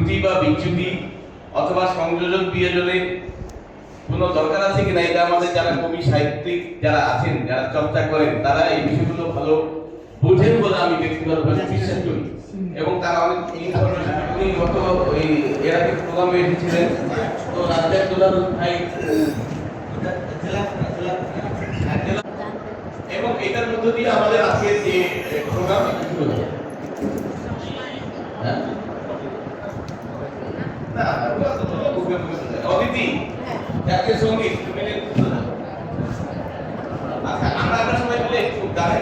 ত্রুটি বা বিচ্যুতি অথবা সংযোজন বিয়োজনের কোনো দরকার আছে কিনা, এটা আমাদের যারা কবি সাহিত্যিক যারা আছেন, যারা চর্চা করেন, তারা এই বিষয়গুলো ভালো বোঝেন বলে আমি ব্যক্তিগতভাবে বিশ্বাস করি। এবং তারা অনেক ইনফরমেশন গত ওই এর আগে প্রোগ্রামে এসেছিলেন, তো রাজ্জাক দুলাল ভাই এবং এটার মধ্য দিয়ে আমাদের আজকের যে প্রোগ্রাম শুরু হবে। অদিতি জাতীয় সঙ্গীত আচ্ছা, আমরা সবাই মিলে একটু গাই।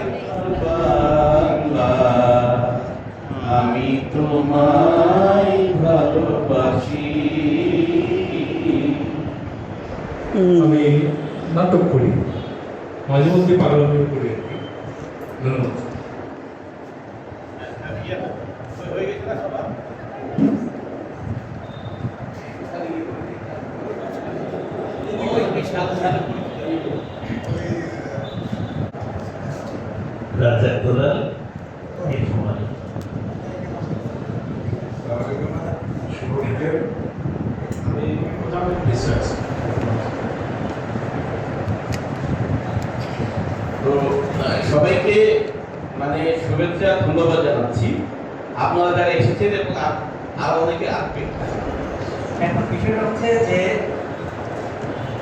আমি তোমায় ভালোবাসি। আমি নাটক করি, মাঝে মধ্যে পাগলামি করি আর কি। ধন্যবাদ। রাজ্জাক দুলাল এই সময় তো সবাইকে মানে শুভেচ্ছা ধন্যবাদ জানাচ্ছি, আপনারা যারা এসেছেন এবং আরো অনেকে আসবেন। এখন বিষয়টা হচ্ছে যে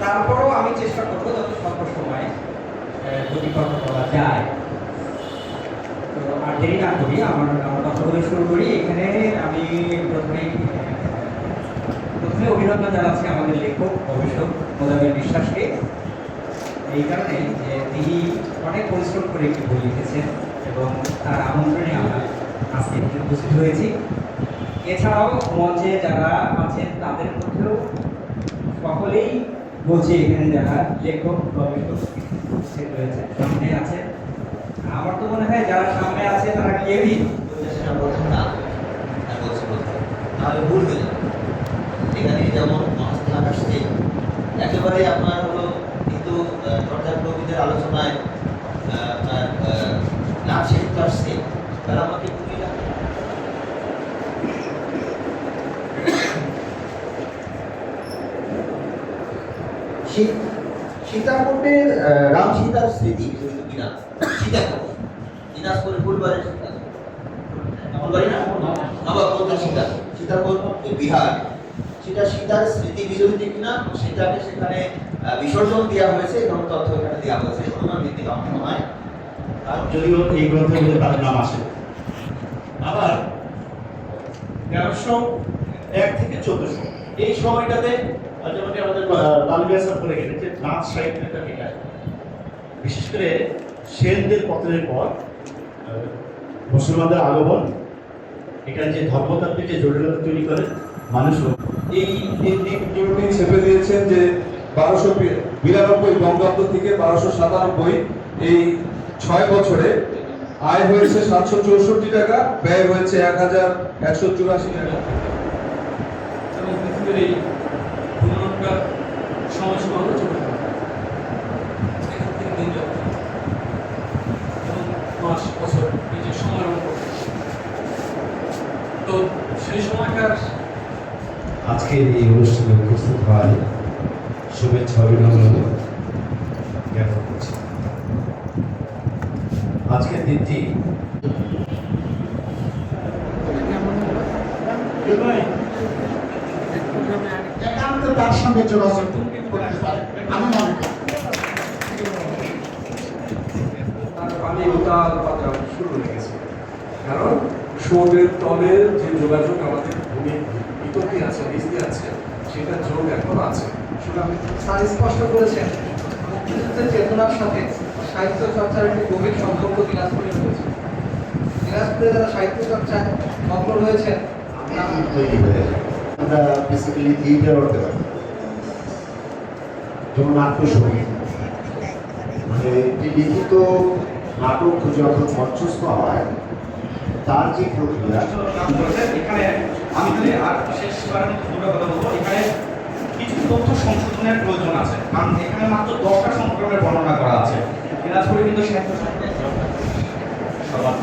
তারপরেও আমি চেষ্টা করবো যত স্বল্প সময় যদি কথা বলা যায়। তো আর দেরি না করি, আমার কথা বলে শুরু করি। এখানে আমি প্রথমে অভিনন্দন জানাচ্ছি আমাদের লেখক গবেষক মোজাম্মেল বিশ্বাসকে, এই কারণে যে তিনি অনেক পরিশ্রম করে একটি বই লিখেছেন এবং তার আমন্ত্রণে আমরা আজকে এখানে উপস্থিত হয়েছি। এছাড়াও মঞ্চে যারা আছেন তাদের মধ্যেও সকলেই বলছে, এখানে যারা লেখক গবেষক উপস্থিত রয়েছে সামনে আছে। আমার তো মনে হয় যারা সামনে আছে তারা কেউই তাহলে ভুল হয়ে যাবে। এখানে যেমন মহাস্থান আসছে একেবারে আপনার হলো কিন্তু চর্চার প্রকৃতির আলোচনায় আপনার নাচ সাহিত্য আসছে, তারা আমাকে ভুলে যাবে। সীতাকোটের রাম সীতার স্মৃতি বিজড়িত কিনা সীতাকোট দিনাজপুরের ফুলবাড়ির সীতাকোট, ফুলবাড়ি না নবাবগঞ্জ সীতাকোট বিহার, সেটা সীতার স্মৃতি বিজড়িত কিনা সেটাকে সেখানে বিসর্জন দেওয়া হয়েছে এবং তথ্য এখানে দেওয়া হয়েছে অনুমান ভিত্তিক আমার মনে হয়, যদিও এই গ্রন্থের মধ্যে তার নাম আসে। আবার 1301 থেকে 1400 এই সময়টাতে যেমন আমাদের লালবিয়াসার বলে গেলে যে নাচ সাহিত্যটা এটা বিশেষ করে সেনদের পতনের পর মুসলমানদের আগমন, এটা যে ধর্মতাত্ত্বিক যে জটিলতা তৈরি করে মানুষ এই দিকগুলোটি ছেপে দিয়েছেন যে 1292 বঙ্গাব্দ থেকে 1297 এই 6 বছরে আয় হয়েছে 764 টাকা, ব্যয় হয়েছে 1184 টাকা। এবং পৃথিবীর এই পুনরুদ্ধার সময়সীমা হলো 14 এখান থেকে দিন যাবে এবং মাস বছর এই যে সময়ের উপর, তো সেই সময়কার আজকের এই অনুষ্ঠানে উপস্থিত হয় শুভেচ্ছা অভিনন্দন জ্ঞাপন করছি। আজকের দিনটি তার সঙ্গে যোগাযোগ করতে পারে আমি মনে করি। পানি উতাল পাতাল শুরু হয়ে গেছে, কারণ সমুদ্রের তলের যে যোগাযোগ আমাদের ভূমির ভিতরে আছে, নিচে আছে, সেটা যোগ এখন আছে। স্যার স্পষ্ট করেছেন মুক্তিযুদ্ধের চেতনার সাথে সাহিত্য চর্চার একটি গভীর সম্পর্ক দিনাজপুরে রয়েছে। দিনাজপুরে যারা সাহিত্য চর্চায় মগ্ন রয়েছেন তৈরি হয়ে আমরা বেসিক্যালি থিয়েটার করতে পারি, যেমন নাট্যসঙ্গীত, মানে একটি লিখিত নাটক যখন মঞ্চস্থ হয় তার যে প্রক্রিয়া। এখানে আমি যদি আর শেষবারের মতো দুটো কথা বলবো, এখানে কিছু তথ্য সংশোধনের প্রয়োজন আছে, কারণ এখানে মাত্র 10টা সংক্রমণের বর্ণনা করা আছে। দিনাজপুরে কিন্তু সাহিত্য সবার